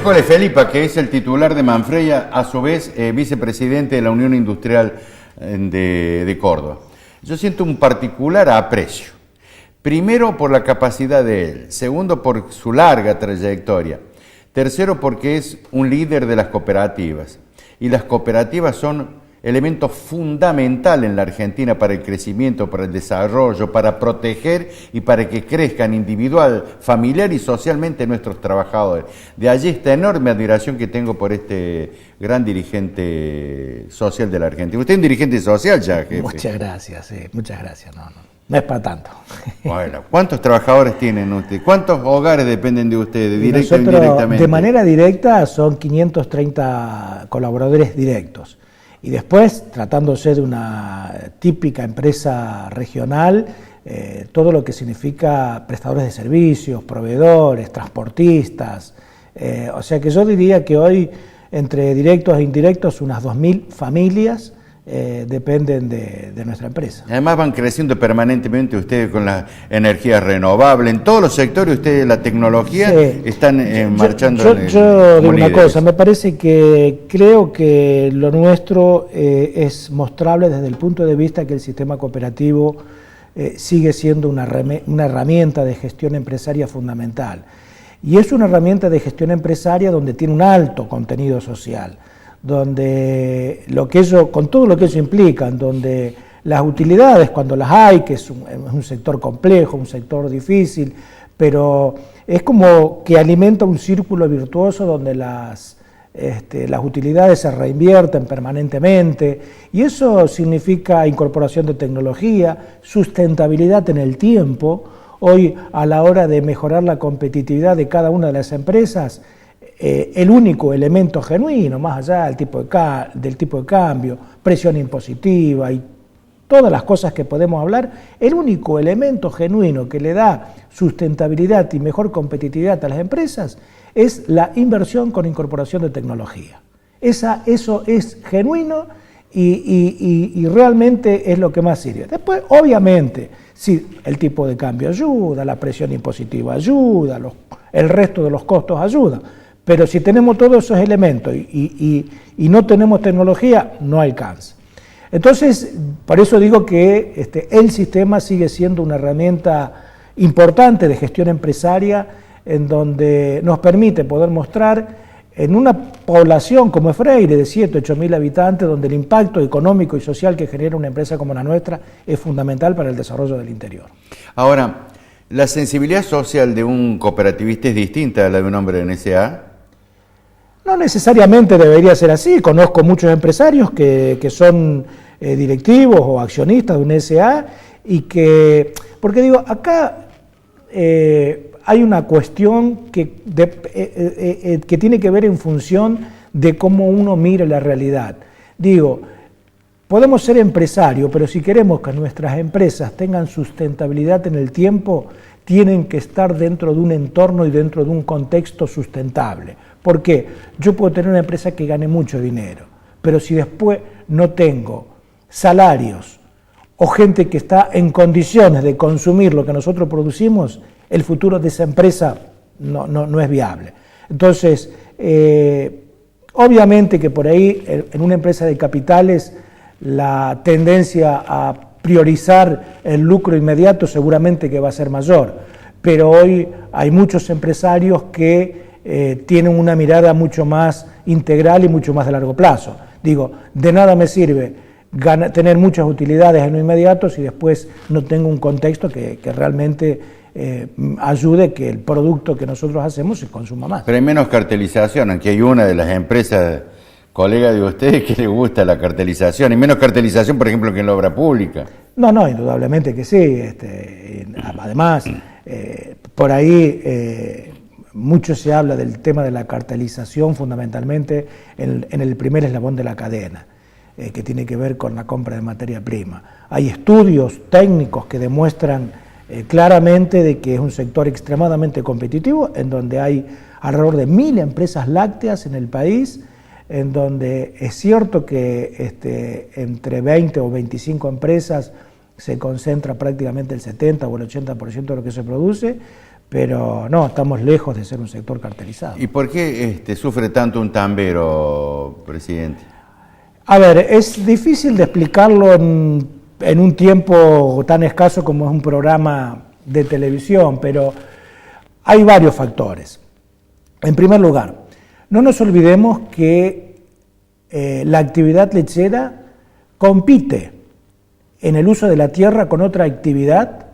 miércoles Felipa, que es el titular de Manfreya, a su vez vicepresidente de la Unión Industrial de Córdoba. Yo siento un particular aprecio. Primero, por la capacidad de él. Segundo, por su larga trayectoria. Tercero, porque es un líder de las cooperativas. Y las cooperativas son elemento fundamental en la Argentina para el crecimiento, para el desarrollo, para proteger y para que crezcan individual, familiar y socialmente nuestros trabajadores. De allí esta enorme admiración que tengo por este gran dirigente social de la Argentina. Usted es un dirigente social ya, jefe. Muchas gracias, muchas gracias. No es para tanto. Bueno, ¿cuántos trabajadores tienen ustedes? ¿Cuántos hogares dependen de ustedes, directa o Nosotros, indirectamente? de manera directa son 530 colaboradores directos. Y después, tratándose de una típica empresa regional, todo lo que significa prestadores de servicios, proveedores, transportistas. O sea que yo diría que hoy, entre directos e indirectos, unas 2.000 familias dependen de nuestra empresa. Además van creciendo permanentemente ustedes con la energía renovable. En todos los sectores ustedes, la tecnología, sí, están marchando. Yo digo una cosa, me parece que creo que lo nuestro es mostrable desde el punto de vista que el sistema cooperativo sigue siendo una herramienta de gestión empresaria fundamental. Y es una herramienta de gestión empresaria donde tiene un alto contenido social, donde con todo lo que eso implica, donde las utilidades, cuando las hay, que es un sector complejo, un sector difícil, pero es como que alimenta un círculo virtuoso donde las utilidades se reinvierten permanentemente, y eso significa incorporación de tecnología, sustentabilidad en el tiempo. Hoy, a la hora de mejorar la competitividad de cada una de las empresas, el único elemento genuino, más allá del tipo de cambio, presión impositiva y todas las cosas que podemos hablar, el único elemento genuino que le da sustentabilidad y mejor competitividad a las empresas es la inversión con incorporación de tecnología. Eso es genuino y realmente es lo que más sirve. Después, obviamente, sí, el tipo de cambio ayuda, la presión impositiva ayuda, el resto de los costos ayuda. Pero si tenemos todos esos elementos y no tenemos tecnología, no alcanza. Entonces, por eso digo que el sistema sigue siendo una herramienta importante de gestión empresaria en donde nos permite poder mostrar en una población como Freire de 7, 8 mil habitantes, donde el impacto económico y social que genera una empresa como la nuestra es fundamental para el desarrollo del interior. Ahora, ¿la sensibilidad social de un cooperativista es distinta a la de un hombre en SA? No necesariamente debería ser así. Conozco muchos empresarios que son directivos o accionistas de un SA y porque digo, acá hay una cuestión que tiene que ver en función de cómo uno mire la realidad. Digo, podemos ser empresarios, pero si queremos que nuestras empresas tengan sustentabilidad en el tiempo, tienen que estar dentro de un entorno y dentro de un contexto sustentable. ¿Por qué? Yo puedo tener una empresa que gane mucho dinero, pero si después no tengo salarios o gente que está en condiciones de consumir lo que nosotros producimos, el futuro de esa empresa no es viable. Entonces, obviamente que por ahí, en una empresa de capitales, la tendencia a priorizar el lucro inmediato seguramente que va a ser mayor, pero hoy hay muchos empresarios que tienen una mirada mucho más integral y mucho más de largo plazo. Digo, de nada me sirve tener muchas utilidades en lo inmediato si después no tengo un contexto que realmente ayude que el producto que nosotros hacemos se consuma más. Pero hay menos cartelización, aunque hay una de las empresas, colega de ustedes, que le gusta la cartelización, y menos cartelización, por ejemplo, que en la obra pública. No, indudablemente que sí. Además, por ahí mucho se habla del tema de la cartelización, fundamentalmente en el primer eslabón de la cadena, que tiene que ver con la compra de materia prima. Hay estudios técnicos que demuestran claramente de que es un sector extremadamente competitivo, en donde hay alrededor de 1.000 empresas lácteas en el país, en donde es cierto que entre 20 o 25 empresas se concentra prácticamente el 70 o el 80% de lo que se produce, pero no, estamos lejos de ser un sector cartelizado. ¿Y por qué sufre tanto un tambero, presidente? A ver, es difícil de explicarlo en un tiempo tan escaso como es un programa de televisión, pero hay varios factores. En primer lugar, no nos olvidemos que la actividad lechera compite en el uso de la tierra con otra actividad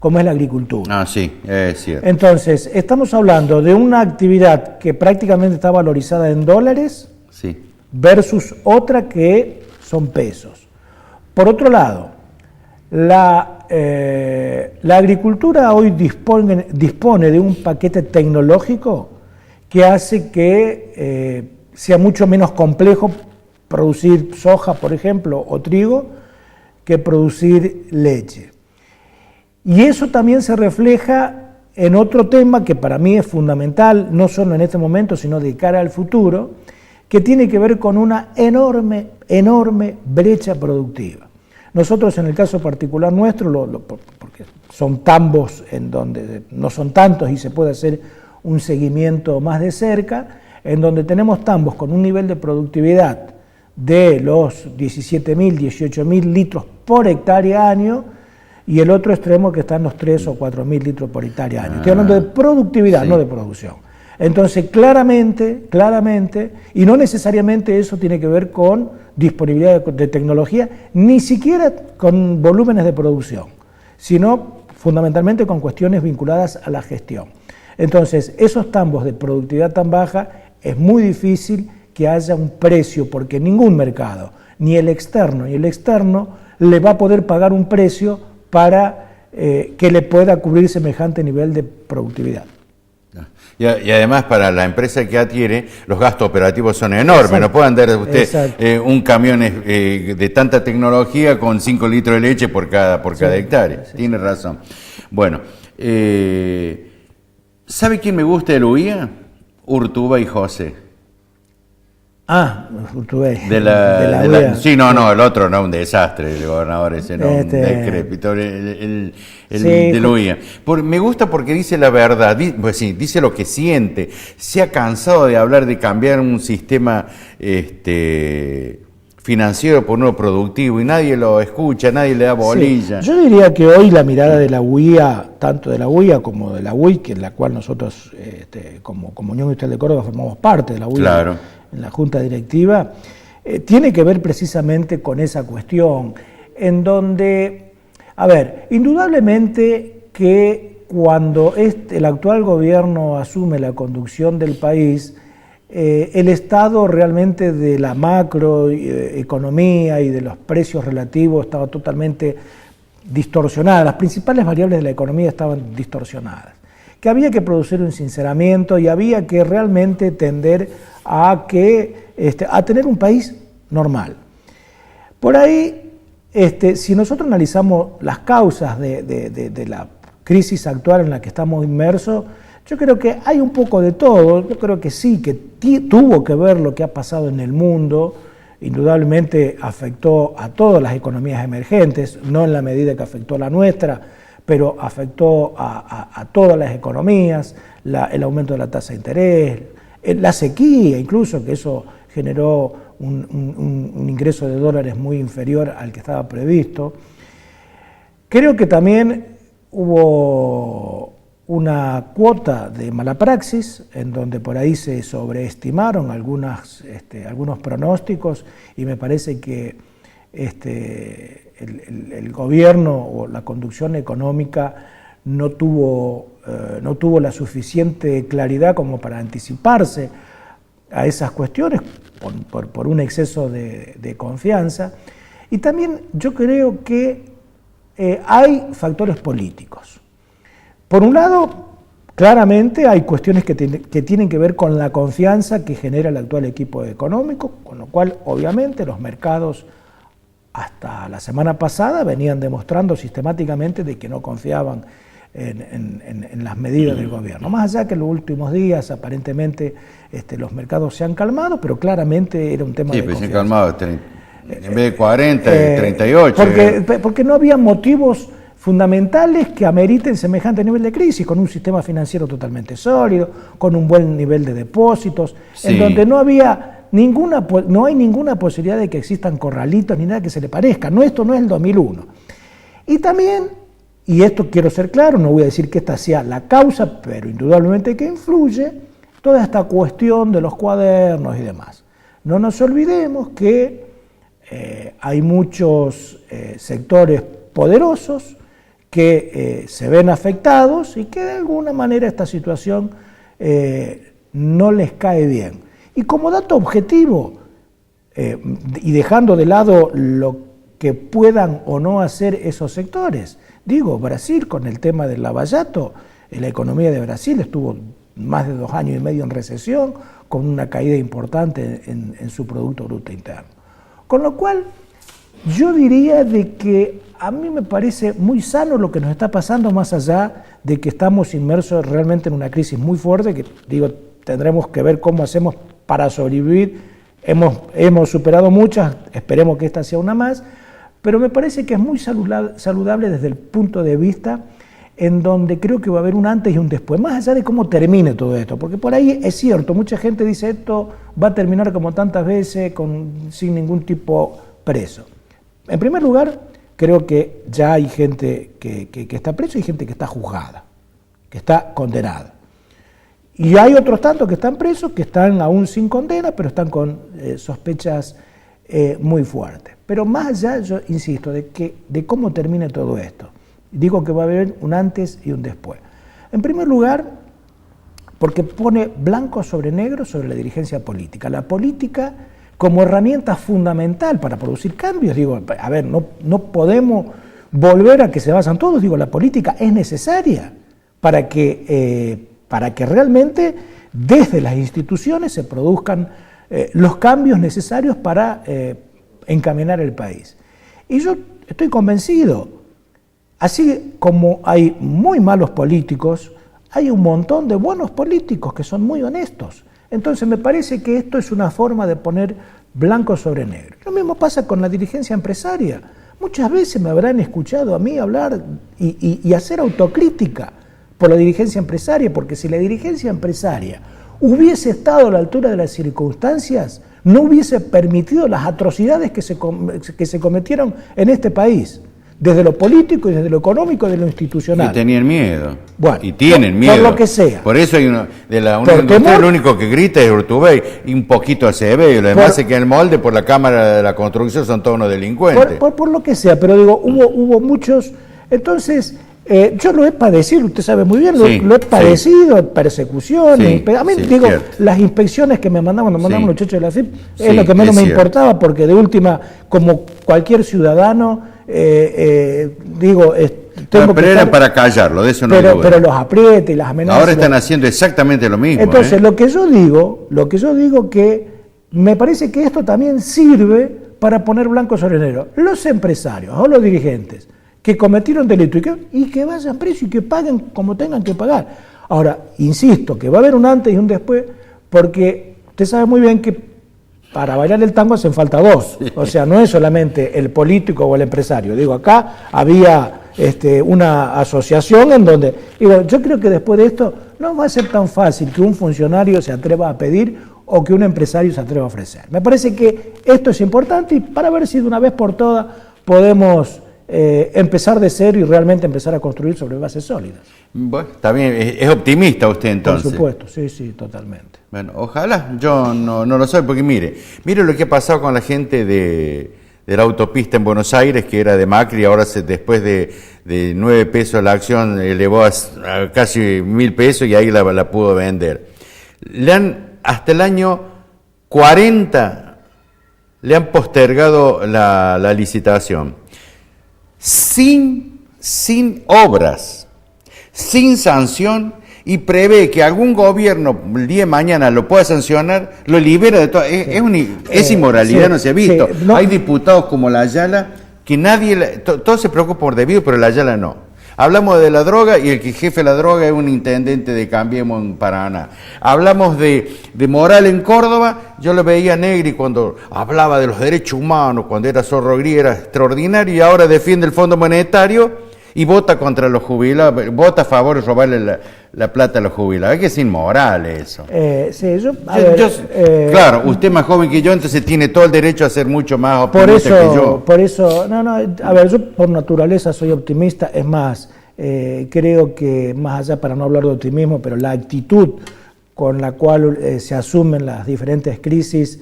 como es la agricultura. Ah, sí, es cierto. Entonces, estamos hablando de una actividad que prácticamente está valorizada en dólares, sí, versus otra que son pesos. Por otro lado, la agricultura hoy dispone de un paquete tecnológico que hace que sea mucho menos complejo producir soja, por ejemplo, o trigo, que producir leche. Y eso también se refleja en otro tema que para mí es fundamental, no solo en este momento, sino de cara al futuro, que tiene que ver con una enorme brecha productiva. Nosotros, en el caso particular nuestro, porque son tambos en donde no son tantos y se puede hacer un seguimiento más de cerca, en donde tenemos tambos con un nivel de productividad de los 17.000, 18.000 litros por hectárea año, y el otro extremo que está en los 3 o 4.000 litros por hectárea año. Estoy hablando de productividad, sí, no de producción. Entonces, claramente, y no necesariamente eso tiene que ver con disponibilidad de tecnología, ni siquiera con volúmenes de producción, sino fundamentalmente con cuestiones vinculadas a la gestión. Entonces, esos tambos de productividad tan baja, es muy difícil que haya un precio, porque ningún mercado, ni el externo ni el externo, le va a poder pagar un precio para que le pueda cubrir semejante nivel de productividad. Y además para la empresa que adquiere, los gastos operativos son enormes. Exacto. No puede andar usted un camión de tanta tecnología con 5 litros de leche por cada hectárea. Sí. Tiene razón. Bueno, ¿sabe quién me gusta de Luía? Urtubey José. Ah, Urtubey. Sí, no, el otro no, un desastre, el gobernador ese no, un decrépito, el sí, de Luía. Me gusta porque dice la verdad, pues sí, dice lo que siente. Se ha cansado de hablar de cambiar un sistema financiero por uno productivo y nadie lo escucha, nadie le da bolilla. Sí. Yo diría que hoy la mirada de la UIA, tanto de la UIA como de la UIC, en la cual nosotros como Unión Industrial de Córdoba formamos parte de la UIA, claro, en la Junta Directiva, tiene que ver precisamente con esa cuestión, en donde, a ver, indudablemente que cuando el actual gobierno asume la conducción del país, el estado realmente de la macroeconomía y de los precios relativos estaba totalmente distorsionada, las principales variables de la economía estaban distorsionadas, que había que producir un sinceramiento y había que realmente tender a tener un país normal. Por ahí, si nosotros analizamos las causas de la crisis actual en la que estamos inmersos, yo creo que hay un poco de todo. Yo creo que sí, que tuvo que ver lo que ha pasado en el mundo. Indudablemente afectó a todas las economías emergentes, no en la medida que afectó a la nuestra, pero afectó a todas las economías, el aumento de la tasa de interés, la sequía incluso, que eso generó un ingreso de dólares muy inferior al que estaba previsto. Creo que también hubo una cuota de mala praxis, en donde por ahí se sobreestimaron algunos pronósticos, y me parece que el gobierno o la conducción económica no tuvo la suficiente claridad como para anticiparse a esas cuestiones por un exceso de confianza. Y también yo creo que hay factores políticos. Por un lado, claramente hay cuestiones que tienen que ver con la confianza que genera el actual equipo económico, con lo cual obviamente los mercados hasta la semana pasada venían demostrando sistemáticamente de que no confiaban en las medidas del gobierno. Más allá que en los últimos días aparentemente los mercados se han calmado, pero claramente era un tema de confianza. Sí, pero se han calmado, en vez de 40, 38. Porque no había motivos fundamentales que ameriten semejante nivel de crisis, con un sistema financiero totalmente sólido, con un buen nivel de depósitos, en donde no hay ninguna posibilidad de que existan corralitos ni nada que se le parezca. No, esto no es el 2001. Y también, y esto quiero ser claro, no voy a decir que esta sea la causa, pero indudablemente que influye, toda esta cuestión de los cuadernos y demás. No nos olvidemos que hay muchos sectores poderosos que se ven afectados y que de alguna manera esta situación no les cae bien. Y como dato objetivo, y dejando de lado lo que puedan o no hacer esos sectores, digo, Brasil con el tema del lavallato, la economía de Brasil estuvo más de 2 años y medio en recesión, con una caída importante en su Producto Bruto Interno. Con lo cual, yo diría de que a mí me parece muy sano lo que nos está pasando, más allá de que estamos inmersos realmente en una crisis muy fuerte, que digo, tendremos que ver cómo hacemos para sobrevivir. Hemos superado muchas, esperemos que esta sea una más, pero me parece que es muy saludable desde el punto de vista en donde creo que va a haber un antes y un después, más allá de cómo termine todo esto, porque por ahí es cierto, mucha gente dice esto va a terminar como tantas veces, sin ningún tipo preso. En primer lugar, creo que ya hay gente que está presa y gente que está juzgada, que está condenada. Y hay otros tantos que están presos, que están aún sin condena, pero están con sospechas muy fuertes. Pero más allá, yo insisto, de cómo termine todo esto, digo que va a haber un antes y un después. En primer lugar, porque pone blanco sobre negro sobre la dirigencia política. La política como herramienta fundamental para producir cambios, digo, a ver, no podemos volver a que se basan todos, digo, la política es necesaria para que realmente desde las instituciones se produzcan los cambios necesarios para encaminar el país. Y yo estoy convencido, así como hay muy malos políticos, hay un montón de buenos políticos que son muy honestos. Entonces me parece que esto es una forma de poner blanco sobre negro. Lo mismo pasa con la dirigencia empresaria. Muchas veces me habrán escuchado a mí hablar y hacer autocrítica por la dirigencia empresaria, porque si la dirigencia empresaria hubiese estado a la altura de las circunstancias, no hubiese permitido las atrocidades que se cometieron en este país, desde lo político y desde lo económico y de lo institucional. Y tenían miedo. Bueno, y tienen miedo. Por lo que sea. Por eso hay uno de la Unión Industrial, el único que grita es Urtubey y un poquito Acevedo. Lo demás se queda en el molde por la Cámara de la Construcción, son todos unos delincuentes. Por lo que sea, pero digo, hubo muchos. Entonces, yo lo he padecido, usted sabe muy bien, lo he padecido, persecuciones. A mí, digo, cierto. Las inspecciones que me mandaban, los muchachos de la CIP, es lo que menos me importaba, porque de última, como cualquier ciudadano, pero eran para callarlo, de eso no hay duda. Pero los apriete y las amenazas. Ahora están haciendo exactamente lo mismo. Entonces, lo que yo digo que me parece que esto también sirve para poner blanco sobre negro. Los empresarios o los dirigentes que cometieron delito y que vayan presos y que paguen como tengan que pagar. Ahora, insisto, que va a haber un antes y un después, porque usted sabe muy bien que para bailar el tango hacen falta dos. O sea, no es solamente el político o el empresario. Digo, acá había una asociación en donde, digo, yo creo que después de esto no va a ser tan fácil que un funcionario se atreva a pedir o que un empresario se atreva a ofrecer. Me parece que esto es importante y para ver si de una vez por todas podemos empezar de cero y realmente empezar a construir sobre bases sólidas. Bueno, está bien, es optimista usted entonces. Por supuesto, sí, totalmente. Bueno, ojalá, yo no lo soy, porque mire lo que ha pasado con la gente de la autopista en Buenos Aires, que era de Macri, ahora después de 9 pesos la acción elevó a casi 1.000 pesos y ahí la pudo vender. Hasta el año 40 le han postergado la licitación. Sin obras, sin sanción, y prevé que algún gobierno el día de mañana lo pueda sancionar, lo libera de todo. Es inmoralidad, no se ha visto. No. Hay diputados como la Ayala que todos se preocupan por debido, pero la Ayala no. Hablamos de la droga y el que jefe de la droga es un intendente de Cambiemos en Paraná. Hablamos de moral en Córdoba. Yo lo veía a Negri cuando hablaba de los derechos humanos, cuando era Zorro Gris, era extraordinario, y ahora defiende el Fondo Monetario Y vota contra los jubilados, vota a favor de robarle la plata a los jubilados. Es que es inmoral eso. Sí, claro, usted es más joven que yo, entonces tiene todo el derecho a ser mucho más optimista que yo. Por eso, a ver, yo por naturaleza soy optimista, es más, creo que más allá, para no hablar de optimismo, pero la actitud con la cual se asumen las diferentes crisis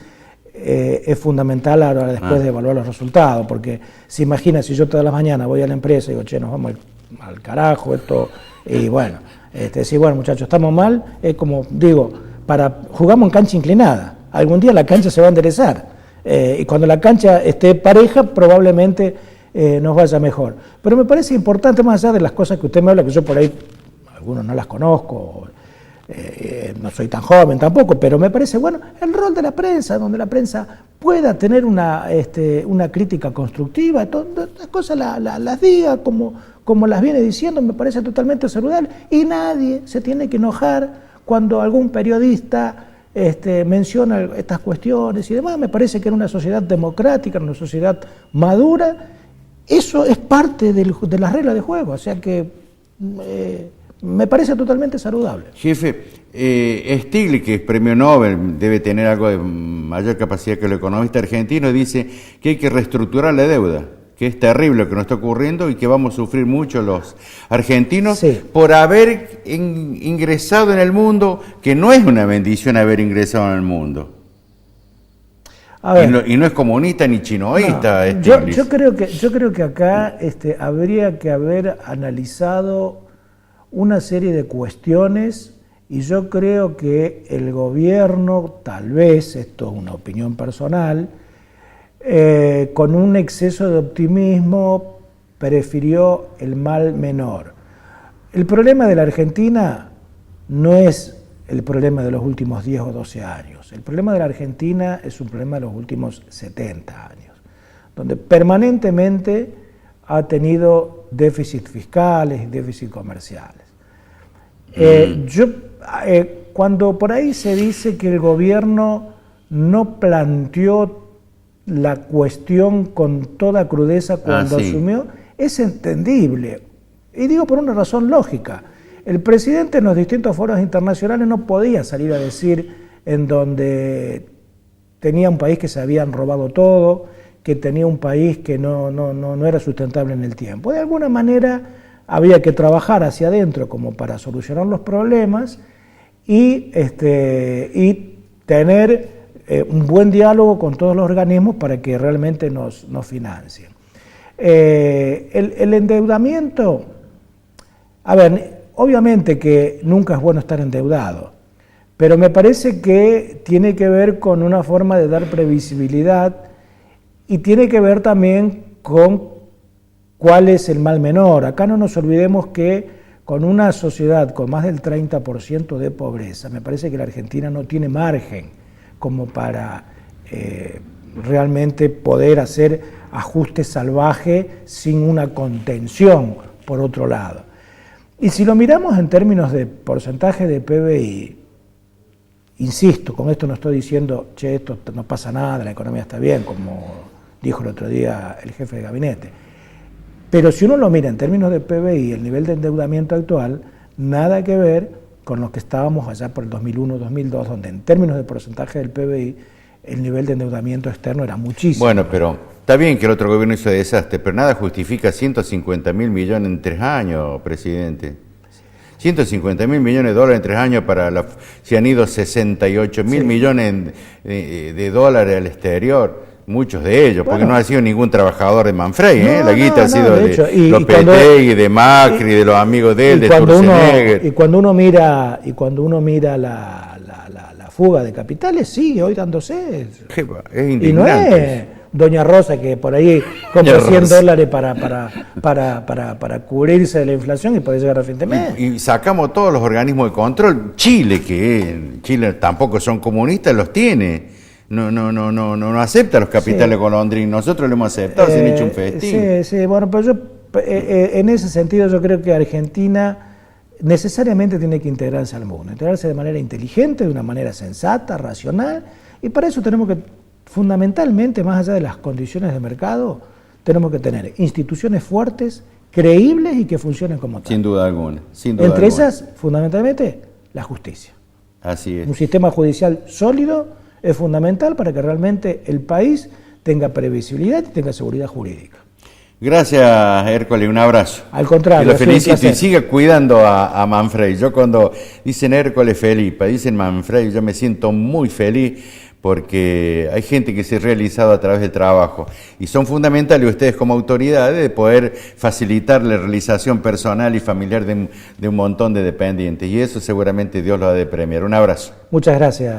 es fundamental ahora después de evaluar los resultados, porque se imagina si yo todas las mañanas voy a la empresa y digo, che, nos vamos al carajo, esto, y bueno, decir, bueno muchachos, estamos mal, es como, digo, jugamos en cancha inclinada, algún día la cancha se va a enderezar, y cuando la cancha esté pareja, probablemente nos vaya mejor. Pero me parece importante, más allá de las cosas que usted me habla, que yo por ahí, algunos no las conozco, no soy tan joven tampoco, pero me parece bueno el rol de la prensa, donde la prensa pueda tener una crítica constructiva, todas las cosas las diga como las viene diciendo, me parece totalmente saludable, y nadie se tiene que enojar cuando algún periodista menciona estas cuestiones y demás. Me parece que en una sociedad democrática, en una sociedad madura, eso es parte de las reglas de juego, o sea que me parece totalmente saludable. Jefe, Stiglitz, que es premio Nobel, debe tener algo de mayor capacidad que el economista argentino, dice que hay que reestructurar la deuda, que es terrible lo que nos está ocurriendo y que vamos a sufrir mucho los argentinos por haber ingresado en el mundo, que no es una bendición haber ingresado en el mundo. A ver, y no es comunista ni chinoísta. No, yo creo que acá habría que haber analizado una serie de cuestiones, y yo creo que el gobierno, tal vez, esto es una opinión personal, con un exceso de optimismo prefirió el mal menor. El problema de la Argentina no es el problema de los últimos 10 o 12 años. El problema de la Argentina es un problema de los últimos 70 años, donde permanentemente ha tenido déficits fiscales y déficits comerciales. Cuando por ahí se dice que el gobierno no planteó la cuestión con toda crudeza cuando asumió, es entendible. Y digo por una razón lógica. El presidente en los distintos foros internacionales no podía salir a decir en donde tenía un país que se habían robado todo, que tenía un país que no era sustentable en el tiempo. De alguna manera había que trabajar hacia adentro como para solucionar los problemas y tener un buen diálogo con todos los organismos para que realmente nos financien. El endeudamiento, a ver, obviamente que nunca es bueno estar endeudado, pero me parece que tiene que ver con una forma de dar previsibilidad y tiene que ver también con cuál es el mal menor. Acá no nos olvidemos que con una sociedad con más del 30% de pobreza, me parece que la Argentina no tiene margen como para realmente poder hacer ajustes salvajes sin una contención, por otro lado. Y si lo miramos en términos de porcentaje de PBI, insisto, con esto no estoy diciendo, che, esto no pasa nada, la economía está bien, como dijo el otro día el jefe de gabinete. Pero si uno lo mira en términos de PBI, el nivel de endeudamiento actual, nada que ver con lo que estábamos allá por el 2001-2002, donde en términos de porcentaje del PBI, el nivel de endeudamiento externo era muchísimo. Bueno, pero está bien que el otro gobierno hizo desastre, pero nada justifica 150.000 millones en 3 años, presidente. 150.000 millones de dólares en 3 años se han ido 68.000 millones de dólares al exterior. Muchos de ellos, porque no ha sido ningún trabajador de Manfrey, la guita ha sido de Lopetegui, de Macri, de los amigos de él, de Sturzenegger. Y cuando uno mira la fuga de capitales, sigue hoy dándose. Es indignante. Y no es Doña Rosa que por ahí compra $100 para cubrirse de la inflación y poder llegar a fin de mes. Y sacamos todos los organismos de control. Chile, que Chile tampoco son comunistas, los tiene. No acepta los capitales golondrinos. Nosotros lo hemos aceptado, se han hecho un festín. Sí, bueno, pero en ese sentido yo creo que Argentina necesariamente tiene que integrarse al mundo, integrarse de manera inteligente, de una manera sensata, racional, y para eso tenemos que, fundamentalmente, más allá de las condiciones de mercado, tenemos que tener instituciones fuertes creíbles y que funcionen como tal. Sin duda alguna. Sin duda Entre alguna. esas, fundamentalmente, la justicia. Así es. Un sistema judicial sólido es fundamental para que realmente el país tenga previsibilidad y tenga seguridad jurídica. Gracias, Hércules, un abrazo. Al contrario, y lo ha sido un felicito y placer. siga cuidando a Manfredi. Yo cuando dicen Hércules Felipe, dicen Manfredi, yo me siento muy feliz porque hay gente que se ha realizado a través del trabajo y son fundamentales ustedes como autoridades de poder facilitar la realización personal y familiar de un montón de dependientes y eso seguramente Dios lo ha de premiar. Un abrazo. Muchas gracias.